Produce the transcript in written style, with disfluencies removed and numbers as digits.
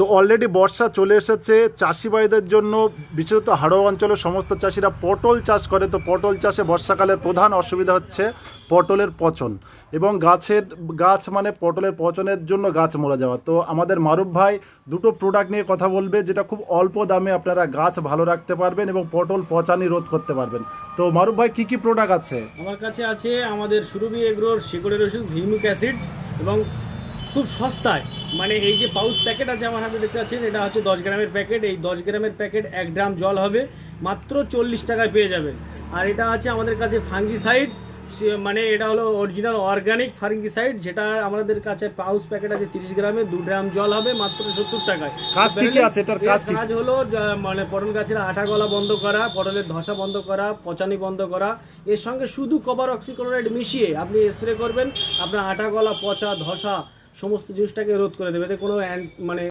তো অলরেডি বর্ষা চলে এসেছে, চাষি ভাইদের জন্য বিশেষত হাড়োয়া অঞ্চলের সমস্ত চাষিরা পটল চাষ করে। তো পটল চাষে বর্ষাকালের প্রধান অসুবিধা হচ্ছে পটলের পচন এবং গাছ মানে পটলের পচনের জন্য গাছ মরে যাওয়া। তো আমাদের মারুফ ভাই দুটো প্রোডাক্ট নিয়ে কথা বলবে, যেটা খুব অল্প দামে আপনারা গাছ ভালো রাখতে পারবেন এবং পটল পচানি রোধ করতে পারবেন। তো মারুফ ভাই কী কী প্রোডাক্ট আছে? আমার কাছে আছে আমাদের সুরভি এগ্রোর শিকড়ের ওষুধ ভিউমিক অ্যাসিড, এবং খুব সস্তায়, মানে এই যে পাউচ প্যাকেট আছে আমার হাতে দেখতে পাচ্ছেন, এটা হচ্ছে 10 গ্রামের প্যাকেট। এই 10 গ্রামের প্যাকেট 1 গ্রাম জল হবে, মাত্র 40 টাকায় পেয়ে যাবেন। আর এটা আছে আমাদের কাছে ফাঙ্গিসাইড, মানে এটা হলো অরিজিনাল অর্গানিক ফাঙ্গিসাইড, যেটা আমাদের কাছে পাউচ প্যাকেট আছে 30 গ্রামে, 2 গ্রাম জল হবে, মাত্র 70 টাকায়। কাজ কি কি আছে এটার? কাজ হলো মানে পটল গাছের আঠা গলা বন্ধ করা, পটলের ধসা বন্ধ করা, পচানি বন্ধ করা। এর সঙ্গে শুধু কপার অক্সিক্লোরাইড মিশিয়ে আপনি স্প্রে করবেন, আপনার আঠা গলা, পচা, ধসা সমস্ত জিনিসটাকে রোধ করে দেবে। এতে কোনো মানে